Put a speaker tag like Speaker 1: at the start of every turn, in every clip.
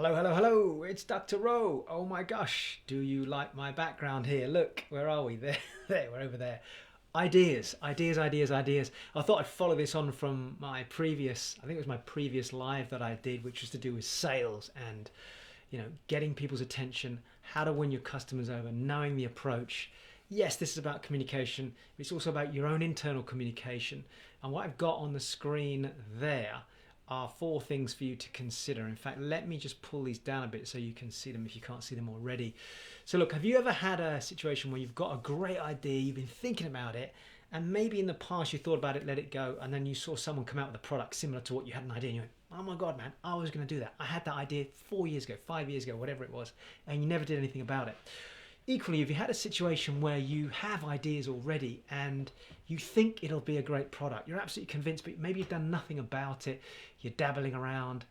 Speaker 1: Hello, hello, hello. It's Dr. Rowe. Oh my gosh. Do you like my background here? Look, where are we? There, we're over there. Ideas, ideas, ideas, ideas. I thought I'd follow this on from my previous, I think it was my previous live that I did, which was to do with sales and, getting people's attention, how to win your customers over, knowing the approach. Yes, this is about communication. But it's also about your own internal communication. And what I've got on the screen there are 4 things for you to consider. In fact, let me just pull these down a bit so you can see them if you can't see them already. So look, have you ever had a situation where you've got a great idea, you've been thinking about it, and maybe in the past you thought about it, let it go, and then you saw someone come out with a product similar to what you had an idea, and you went, oh my God, man, I was going to do that. I had that idea 4 years ago, 5 years ago, whatever it was, and you never did anything about it. Equally, if you had a situation where you have ideas already and you think it'll be a great product, you're absolutely convinced, but maybe you've done nothing about it, you're dabbling around.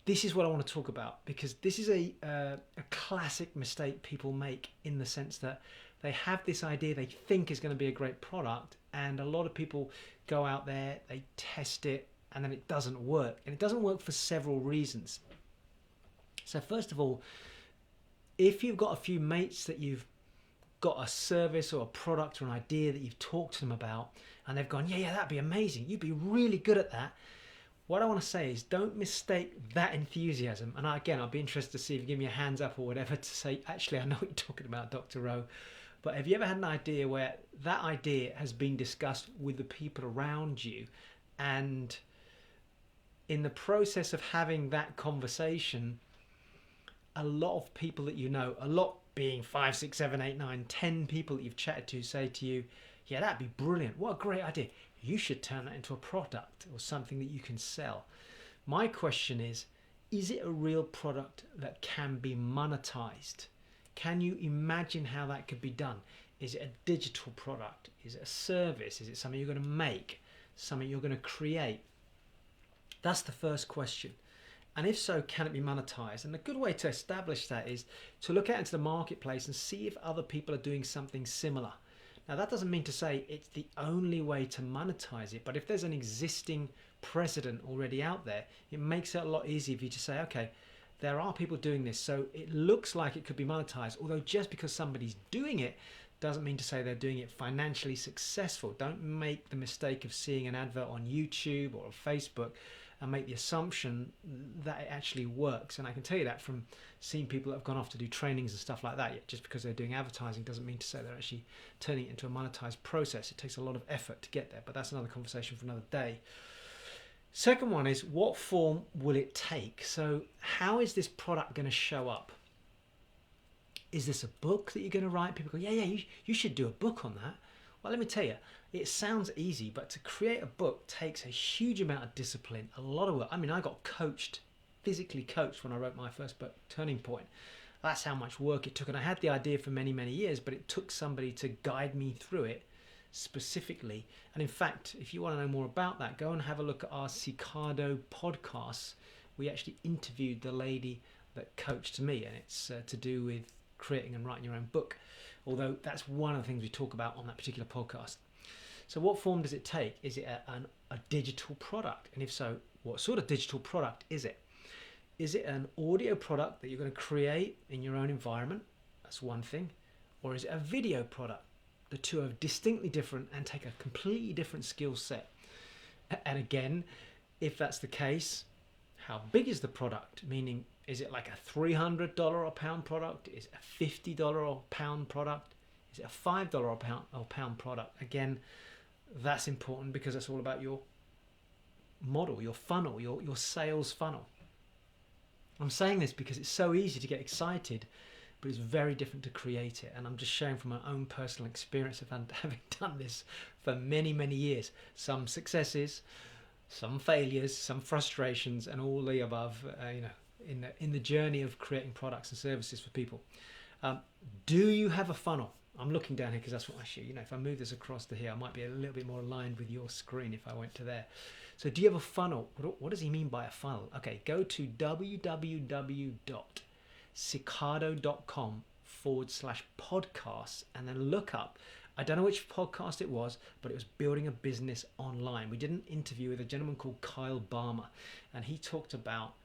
Speaker 1: This is what I want to talk about, because this is a classic mistake people make, in the sense that they have this idea they think is going to be a great product, and a lot of people go out there, they test it, and then it doesn't work. And it doesn't work for several reasons. So first of all, if you've got a few mates that you've got a service or a product or an idea that you've talked to them about, and they've gone, yeah, that'd be amazing, you'd be really good at that. What I want to say is, don't mistake that enthusiasm. And again, I'll be interested to see if you give me a hands up or whatever to say, actually, I know what you're talking about, Dr. Rowe. But have you ever had an idea where that idea has been discussed with the people around you, and in the process of having that conversation, a lot of people that you know, a lot being 5, 6, 7, 8, 9, 10 people that you've chatted to, say to you, yeah, that'd be brilliant. What a great idea. You should turn that into a product or something that you can sell. My question is it a real product that can be monetized? Can you imagine how that could be done? Is it a digital product? Is it a service? Is it something you're going to make? Something you're going to create? That's the first question. And if so, can it be monetized? And a good way to establish that is to look out into the marketplace and see if other people are doing something similar. Now, that doesn't mean to say it's the only way to monetize it, but if there's an existing precedent already out there, it makes it a lot easier for you to say, okay, there are people doing this, so it looks like it could be monetized. Although just because somebody's doing it doesn't mean to say they're doing it financially successful. Don't make the mistake of seeing an advert on YouTube or on Facebook and make the assumption that it actually works. And I can tell you that from seeing people that have gone off to do trainings and stuff like that. Just because they're doing advertising doesn't mean to say they're actually turning it into a monetized process. It takes a lot of effort to get there, but that's another conversation for another day. Second one is, what form will it take? So how is this product going to show up? Is this a book that you're going to write? People go, yeah, you should do a book on that. Well, let me tell you, it sounds easy, but to create a book takes a huge amount of discipline, a lot of work. I mean, I got coached, physically coached, when I wrote my first book, Turning Point. That's how much work it took. And I had the idea for many, many years, but it took somebody to guide me through it specifically. And in fact, if you want to know more about that, go and have a look at our Seekardo Podcast. We actually interviewed the lady that coached me, and it's to do with creating and writing your own book. Although that's one of the things we talk about on that particular podcast. So what form does it take? Is it a digital product? And if so, what sort of digital product is it? Is it an audio product that you're going to create in your own environment? That's one thing. Or is it a video product? The two are distinctly different and take a completely different skill set. And again, if that's the case, how big is the product? Meaning, is it like a $300 a pound product? Is it a $50 a pound product? Is it a $5 a pound product? Again, that's important, because that's all about your model, your funnel, your sales funnel. I'm saying this because it's so easy to get excited, but it's very different to create it. And I'm just sharing from my own personal experience of having done this for many, many years. Some successes, some failures, some frustrations, and all the above, in the journey of creating products and services for people. Do you have a funnel? I'm looking down here because that's what I shoot. If I move this across to here, I might be a little bit more aligned with your screen if I went to there. So do you have a funnel? What does he mean by a funnel? Okay, go to www.seekardo.com/podcasts and then look up. I don't know which podcast it was, but it was building a business online. We did an interview with a gentleman called Kyle Barmer, and he talked about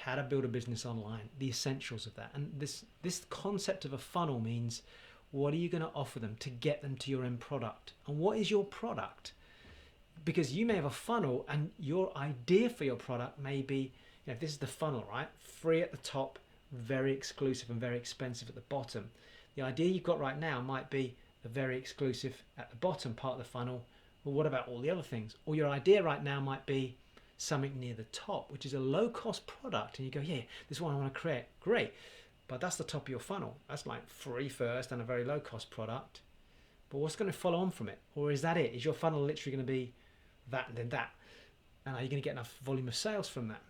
Speaker 1: how to build a business online, the essentials of that. And this concept of a funnel means, what are you going to offer them to get them to your end product? And what is your product? Because you may have a funnel and your idea for your product may be, this is the funnel, right? Free at the top, very exclusive and very expensive at the bottom. The idea you've got right now might be a very exclusive at the bottom part of the funnel. Well, what about all the other things? Or your idea right now might be something near the top, which is a low cost product. And you go, yeah, this is what I want to create. Great. But that's the top of your funnel. That's like free first and a very low cost product. But what's going to follow on from it? Or is that it? Is your funnel literally going to be that and then that? And are you going to get enough volume of sales from that?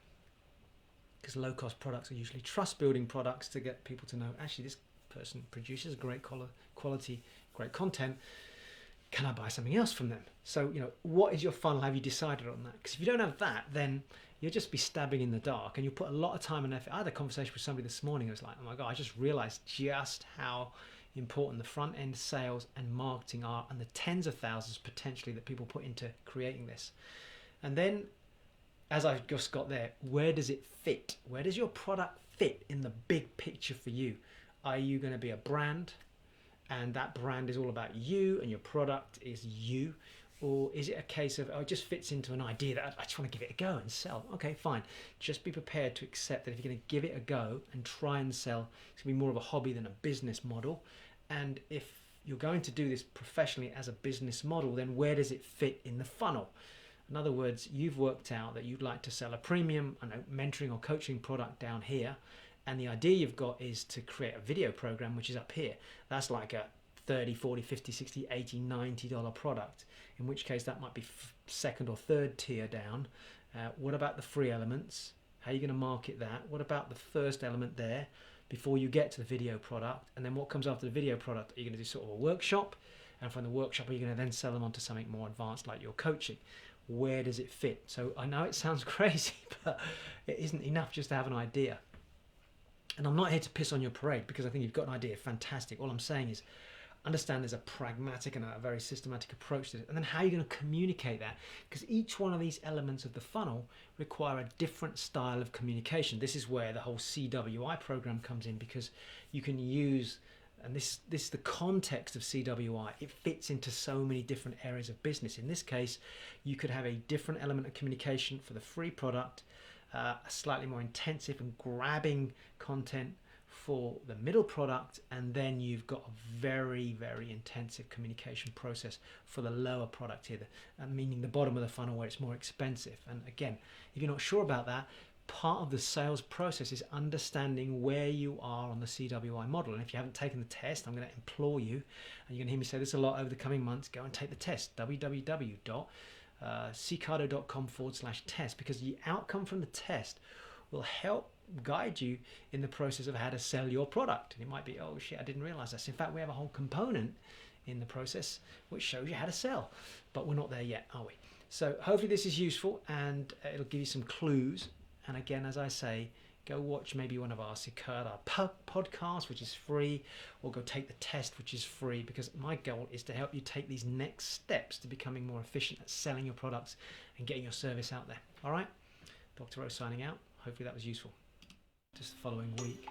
Speaker 1: Because low cost products are usually trust building products to get people to know, actually, this person produces great quality, great content. Can I buy something else from them? So, what is your funnel? Have you decided on that? Because if you don't have that, then you'll just be stabbing in the dark and you'll put a lot of time and effort. I had a conversation with somebody this morning. It was like, oh my God, I just realized just how important the front end sales and marketing are, and the tens of thousands potentially that people put into creating this. And then, as I just got there, where does it fit? Where does your product fit in the big picture for you? Are you going to be a brand, and that brand is all about you and your product is you? Or is it a case of, it just fits into an idea that I just want to give it a go and sell? Okay, fine. Just be prepared to accept that if you're going to give it a go and try and sell, it's going to be more of a hobby than a business model. And if you're going to do this professionally as a business model, then where does it fit in the funnel? In other words, you've worked out that you'd like to sell a premium, mentoring or coaching product down here. And the idea you've got is to create a video program, which is up here. That's like a $30, $40, $50, $60, $80, $90 product, in which case that might be second or third tier down. What about the free elements? How are you going to market that? What about the first element there before you get to the video product? And then what comes after the video product? Are you going to do sort of a workshop? And from the workshop, are you going to then sell them onto something more advanced like your coaching? Where does it fit? So I know it sounds crazy, but it isn't enough just to have an idea. And I'm not here to piss on your parade, because I think you've got an idea, fantastic. All I'm saying is understand there's a pragmatic and a very systematic approach to it. And then how are you going to communicate that? Because each one of these elements of the funnel require a different style of communication. This is where the whole CWI program comes in, because you can use, and this is the context of CWI, it fits into so many different areas of business. In this case, you could have a different element of communication for the free product, a slightly more intensive and grabbing content for the middle product, and then you've got a very, very intensive communication process for the lower product here, meaning the bottom of the funnel where it's more expensive. And again, if you're not sure about that, part of the sales process is understanding where you are on the CWI model. And if you haven't taken the test, I'm going to implore you, and you're going to hear me say this a lot over the coming months, go and take the test, www.seekardo.com/test, because the outcome from the test will help guide you in the process of how to sell your product. And it might be, oh shit, I didn't realize this. In fact, we have a whole component in the process which shows you how to sell, but we're not there yet, are we? So hopefully this is useful, and it'll give you some clues. And again, as I say, go watch maybe one of our Seekardo podcasts, which is free, or go take the test, which is free, because my goal is to help you take these next steps to becoming more efficient at selling your products and getting your service out there. All right, Dr. Rose signing out. Hopefully that was useful. Just the following week.